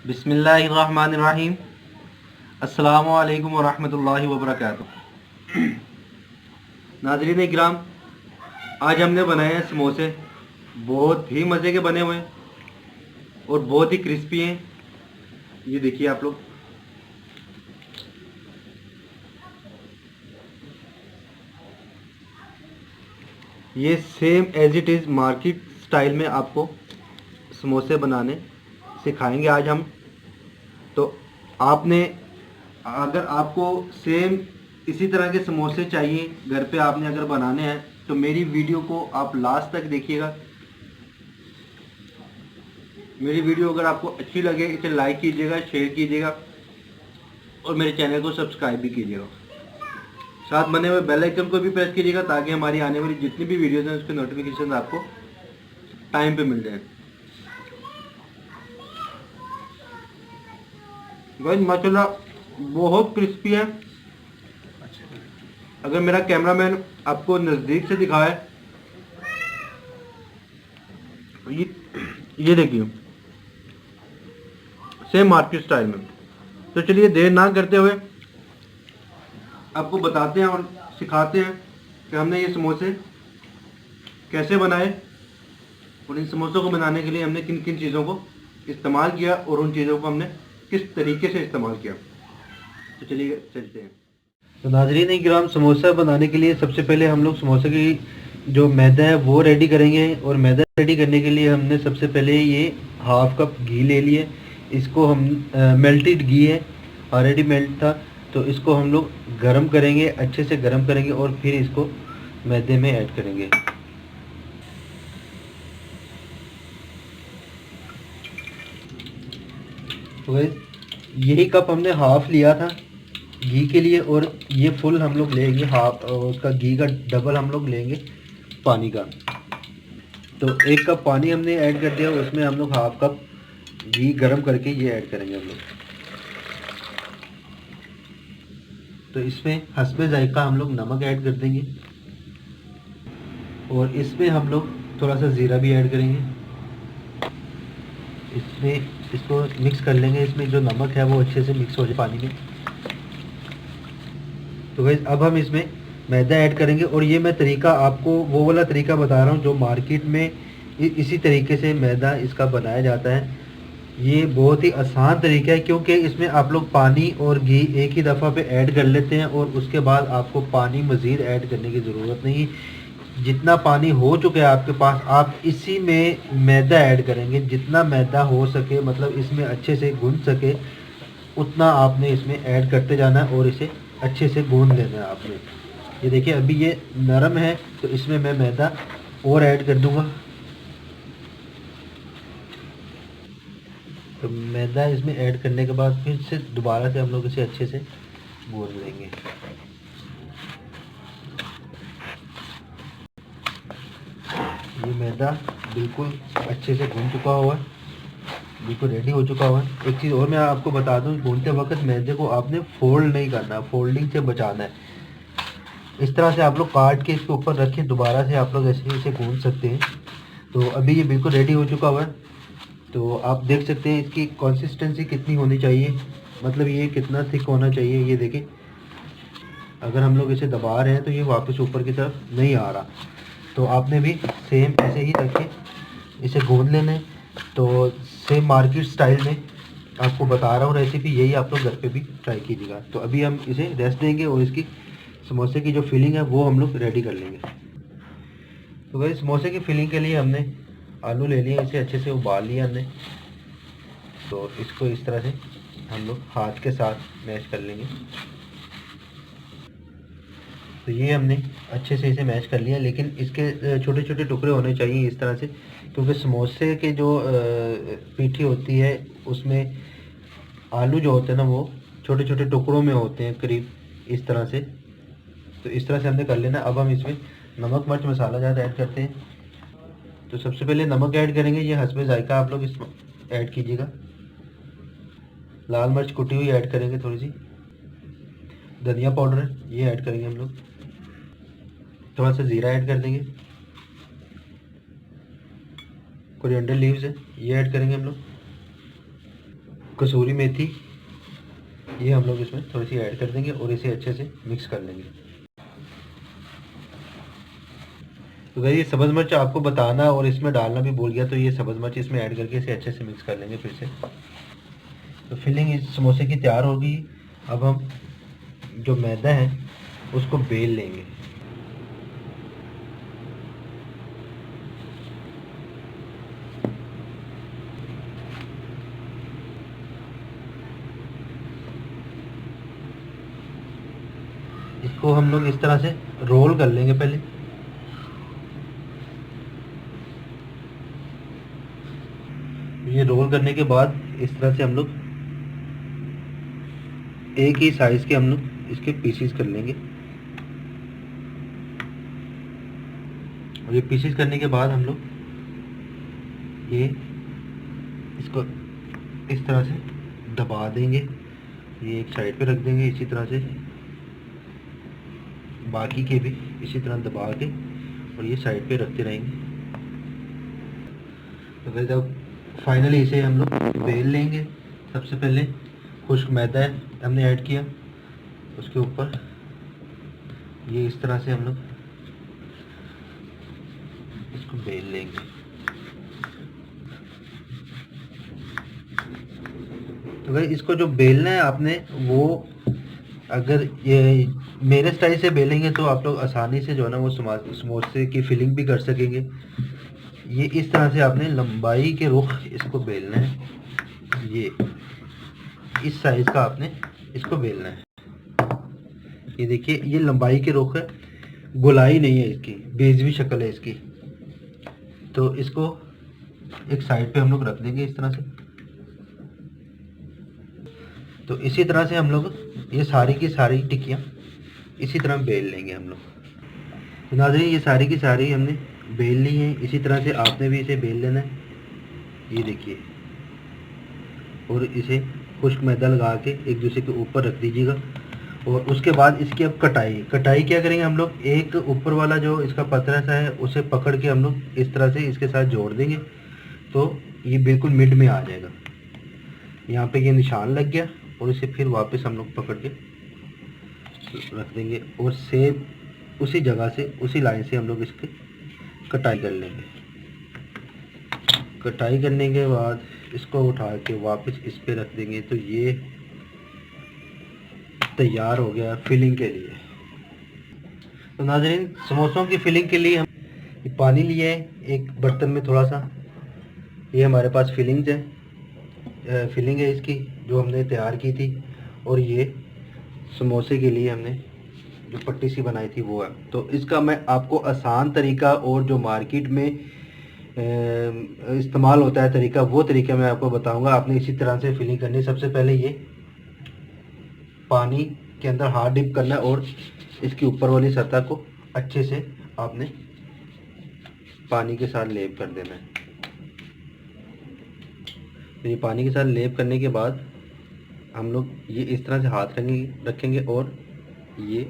बिस्मिल्लाहिर्रहमानिर्रहीम। अस्सलामु अलैकुम वरहमतुल्लाहि वबरकातुहू। नाज़रीन इकराम, आज हमने बनाए हैं समोसे। बहुत ही मज़े के बने हुए हैं और बहुत ही क्रिस्पी हैं। ये देखिए आप लोग। ये same as it is market style में आपको समोसे बनाने सिखाएंगे आज हम। तो आपने, अगर आपको सेम इसी तरह के समोसे चाहिए घर पे आपने अगर बनाने हैं, तो मेरी वीडियो को आप लास्ट तक देखिएगा। मेरी वीडियो अगर आपको अच्छी लगे इसे लाइक कीजिएगा, शेयर कीजिएगा और मेरे चैनल को सब्सक्राइब भी कीजिएगा। साथ बने हुए बेल आइकन को भी प्रेस कीजिएगा ताकि हमारी आने वाली जितनी भी वीडियोज़ हैं उसके नोटिफिकेशन आपको टाइम पे मिल जाए। गाइस माशाल्लाह बहुत क्रिस्पी है। अगर मेरा कैमरामैन आपको नज़दीक से दिखाए, ये देखिए सेम मार्केट स्टाइल में। तो चलिए देर ना करते हुए आपको बताते हैं और सिखाते हैं कि हमने ये समोसे कैसे बनाए और इन समोसों को बनाने के लिए हमने किन किन चीज़ों को इस्तेमाल किया और उन चीज़ों को हमने किस तरीके से इस्तेमाल किया। तो चलिए चलते हैं। तो नाज़रीन इकराम, समोसा बनाने के लिए सबसे पहले हम लोग समोसे की जो मैदा है वो रेडी करेंगे। और मैदा रेडी करने के लिए हमने सबसे पहले ये हाफ कप घी ले लिए। इसको हम मेल्टेड घी है, ऑलरेडी मेल्ट था, तो इसको हम लोग गरम करेंगे, अच्छे से गरम करेंगे और फिर इसको मैदे में ऐड करेंगे। तो यही कप हमने हाफ लिया था घी के लिए और ये फुल हम लोग लेंगे हाफ, उसका घी का डबल हम लोग लेंगे पानी का। तो एक कप पानी हमने ऐड कर दिया, उसमें हम लोग हाफ कप घी गरम करके ये ऐड करेंगे हम लोग। तो इसमें हस्बे जायका हम लोग नमक ऐड कर देंगे और इसमें हम लोग थोड़ा सा ज़ीरा भी ऐड करेंगे। इसमें इसको मिक्स कर लेंगे। इसमें जो नमक है वो अच्छे से मिक्स हो जाए पानी में। तो गाइस अब हम इसमें मैदा ऐड करेंगे और ये मैं तरीका आपको वो वाला तरीका बता रहा हूँ जो मार्केट में इसी तरीके से मैदा इसका बनाया जाता है। ये बहुत ही आसान तरीका है क्योंकि इसमें आप लोग पानी और घी एक ही दफ़ा पे ऐड कर लेते हैं और उसके बाद आपको पानी मज़ीद ऐड करने की ज़रूरत नहीं। जितना पानी हो चुका है आपके पास, आप इसी में मैदा ऐड करेंगे। जितना मैदा हो सके, मतलब इसमें अच्छे से गूंद सके, उतना आपने इसमें ऐड करते जाना है और इसे अच्छे से गूंद लेना है आपने। ये देखिए अभी ये नरम है तो इसमें मैं मैदा और ऐड कर दूंगा। तो मैदा इसमें ऐड करने के बाद फिर से दोबारा से हम लोग इसे अच्छे से गूंद लेंगे। ये मैदा बिल्कुल अच्छे से गूंद चुका हुआ है, बिल्कुल रेडी हो चुका हुआ है। एक चीज़ और मैं आपको बता दूं, गूंदते वक्त मैदे को आपने फोल्ड नहीं करना, फोल्डिंग से बचाना है। इस तरह से आप लोग काट के इसके ऊपर रखें, दोबारा से आप लोग ऐसे इसे गूंद सकते हैं। तो अभी ये बिल्कुल रेडी हो चुका हुआ है। तो आप देख सकते हैं इसकी कंसिस्टेंसी कितनी होनी चाहिए, मतलब ये कितना थिक होना चाहिए। ये देखिए अगर हम लोग इसे दबा रहे हैं तो ये वापस ऊपर की तरफ नहीं आ रहा। तो आपने भी सेम ऐसे ही रख के इसे गूंद लेना है। तो सेम मार्केट स्टाइल में आपको बता रहा हूँ रेसिपी, यही आप लोग घर पे भी ट्राई कीजिएगा। तो अभी हम इसे रेस्ट देंगे और इसकी समोसे की जो फिलिंग है वो हम लोग रेडी कर लेंगे। तो भाई समोसे की फिलिंग के लिए हमने आलू ले लिए, इसे अच्छे से उबाल लिया हमने। तो इसको इस तरह से हम लोग हाथ के साथ मैश कर लेंगे। तो ये हमने अच्छे से इसे मैश कर लिया, लेकिन इसके छोटे छोटे टुकड़े होने चाहिए इस तरह से, क्योंकि समोसे के जो पीठी होती है उसमें आलू जो होते हैं ना वो छोटे छोटे टुकड़ों में होते हैं करीब इस तरह से। तो इस तरह से हमने कर लेना। अब हम इसमें नमक मिर्च मसाला ज़्यादा ऐड करते हैं। तो सबसे पहले नमक ऐड करेंगे, ये हस्बे जायका आप लोग इसमें ऐड कीजिएगा। लाल मिर्च कुटी हुई ऐड करेंगे थोड़ी सी। धनिया पाउडर है ये ऐड करेंगे हम लोग। थोड़ा सा ज़ीरा ऐड कर देंगे। कोरिएंडर लीव्स है ये ऐड करेंगे हम लोग। कसूरी मेथी, ये हम लोग इसमें थोड़ी सी ऐड कर देंगे और इसे अच्छे से मिक्स कर लेंगे। तो गाइस ये सब्ज़ मिर्च आपको बताना और इसमें डालना भी भूल गया, तो ये सब्ज़ मिर्च इसमें ऐड करके इसे अच्छे से मिक्स कर लेंगे फिर से। तो फिलिंग इस समोसे की तैयार होगी। अब हम जो मैदा है उसको बेल लेंगे। इसको हम लोग इस तरह से रोल कर लेंगे पहले। ये रोल करने के बाद इस तरह से हम लोग एक ही साइज़ के हम लोग इसके पीसीस कर लेंगे। और ये पीसीस करने के बाद हम लोग ये इसको इस तरह से दबा देंगे। ये एक साइड पे रख देंगे, इसी तरह से बाकी के भी इसी तरह दबा के और ये साइड पे रखते रहेंगे। तो फिर जब फाइनली इसे हम लोग बेल लेंगे। सबसे पहले खुश्क मैदा हमने ऐड किया, उसके ऊपर ये इस तरह से हम लोग इसको बेल लेंगे। तो भाई इसको जो बेलना है आपने, वो अगर ये मेरे स्टाइल से बेलेंगे तो आप लोग आसानी से जो है ना वो समोसे की फिलिंग भी कर सकेंगे। ये इस तरह से आपने लंबाई के रुख इसको बेलना है। ये इस साइज़ का आपने इसको बेलना है। ये देखिए ये लंबाई के रुख है, गोलाई नहीं है इसकी, बेजवी शक्ल है इसकी। तो इसको एक साइड पे हम लोग रख देंगे इस तरह से। तो इसी तरह से हम लोग ये सारी की सारी टिक्कियाँ इसी तरह बेल लेंगे हम लोग। तो नाज़रीन ये सारी की सारी हमने बेल ली हैं। इसी तरह से आपने भी इसे बेल लेना है। ये देखिए, और इसे खुश्क मैदा लगा के एक दूसरे के ऊपर रख दीजिएगा। और उसके बाद इसकी अब कटाई क्या करेंगे हम लोग, एक ऊपर वाला जो इसका पतला सा है उसे पकड़ के हम लोग इस तरह से इसके साथ जोड़ देंगे, तो ये बिल्कुल मिड में आ जाएगा। यहाँ पे ये निशान लग गया और इसे फिर वापस हम लोग पकड़ के रख देंगे और सेम उसी जगह से उसी लाइन से हम लोग इसकी कटाई कर लेंगे। कटाई करने के बाद इसको उठा के वापस इस पे रख देंगे। तो ये तैयार हो गया फिलिंग के लिए। तो नाज़रीन समोसों की फिलिंग के लिए हम पानी लिए हैं एक बर्तन में थोड़ा सा। ये हमारे पास फिलिंग है इसकी जो हमने तैयार की थी। और ये समोसे के लिए हमने जो पट्टी सी बनाई थी वो है। तो इसका मैं आपको आसान तरीका और जो मार्केट में इस्तेमाल होता है तरीका, वो तरीका मैं आपको बताऊंगा। आपने इसी तरह से फिलिंग करनी है। सबसे पहले ये पानी के अंदर हाथ डिप करना है और इसकी ऊपर वाली सतह को अच्छे से आपने पानी के साथ लेप कर देना है। तो ये पानी के साथ लेप करने के बाद हम लोग ये इस तरह से हाथ रखेंगे और ये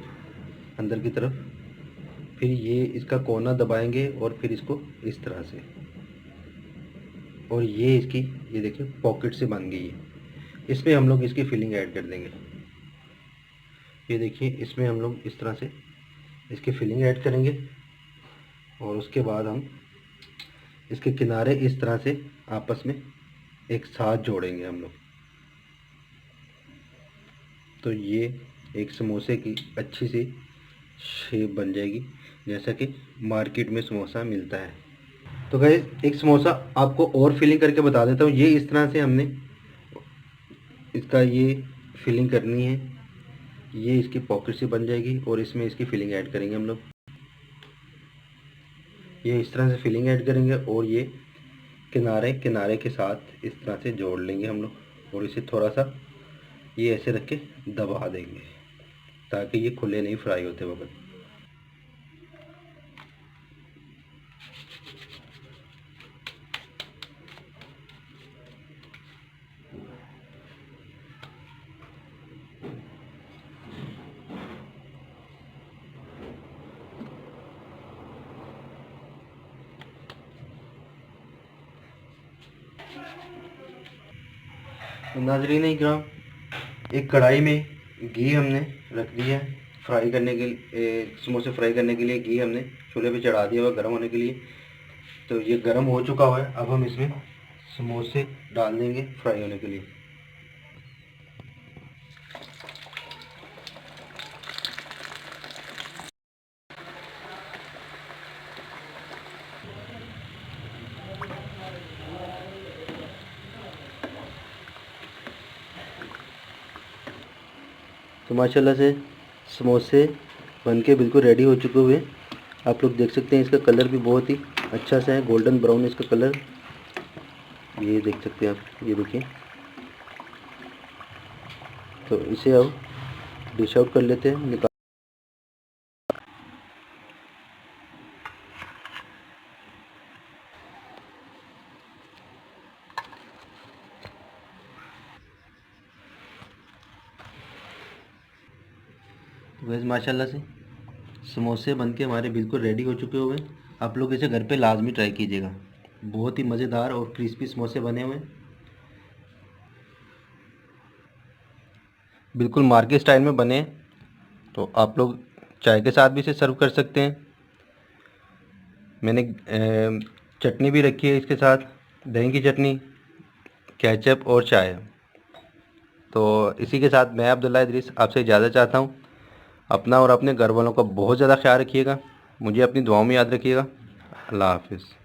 अंदर की तरफ, फिर ये इसका कोना दबाएंगे और फिर इसको इस तरह से, और ये इसकी ये देखिए पॉकेट से बन गई है। इसमें हम लोग इसकी फिलिंग ऐड कर देंगे। ये देखिए इसमें हम लोग इस तरह से इसकी फिलिंग ऐड करेंगे और उसके बाद हम इसके किनारे इस तरह से आपस में एक साथ जोड़ेंगे हम लोग। तो ये एक समोसे की अच्छी सी शेप बन जाएगी जैसा कि मार्केट में समोसा मिलता है। तो गाइस एक समोसा आपको और फिलिंग करके बता देता हूँ। ये इस तरह से हमने इसका ये फिलिंग करनी है। ये इसकी पॉकेट से बन जाएगी और इसमें इसकी फिलिंग ऐड करेंगे हम लोग। ये इस तरह से फिलिंग ऐड करेंगे और ये किनारे किनारे के साथ इस तरह से जोड़ लेंगे हम लोग और इसे थोड़ा सा ये ऐसे रख के दबा देंगे ताकि ये खुले नहीं फ्राई होते वक्त। नाज़रीन इकराम, एक कढ़ाई में घी हमने रख दिया है फ्राई करने के लिए, समोसे फ्राई करने के लिए घी हमने चूल्हे पे चढ़ा दिया हुआ गर्म होने के लिए। तो ये गर्म हो चुका हुआ है। अब हम इसमें समोसे डाल देंगे फ्राई होने के लिए। तो माशाल्लाह से समोसे बनके बिल्कुल रेडी हो चुके हुए। आप लोग देख सकते हैं इसका कलर भी बहुत ही अच्छा सा है, गोल्डन ब्राउन इसका कलर, ये देख सकते हैं आप, ये देखिए। तो इसे अब डिश आउट कर लेते हैं, निकाल। वैसे माशाल्लाह से समोसे बनके हमारे बिल्कुल रेडी हो चुके हुए। आप लोग इसे घर पे लाजमी ट्राई कीजिएगा, बहुत ही मज़ेदार और क्रिस्पी समोसे बने हुए, बिल्कुल मार्केट स्टाइल में बने। तो आप लोग चाय के साथ भी इसे सर्व कर सकते हैं। मैंने चटनी भी रखी है इसके साथ, दही की चटनी, केचप और चाय। तो इसी के साथ मैं अब्दुल्ला इदरीस आपसे इजाज़त चाहता हूँ। अपना और अपने घर वालों का बहुत ज़्यादा ख्याल रखिएगा, मुझे अपनी दुआओं में याद रखिएगा। अल्लाह हाफ़िज़।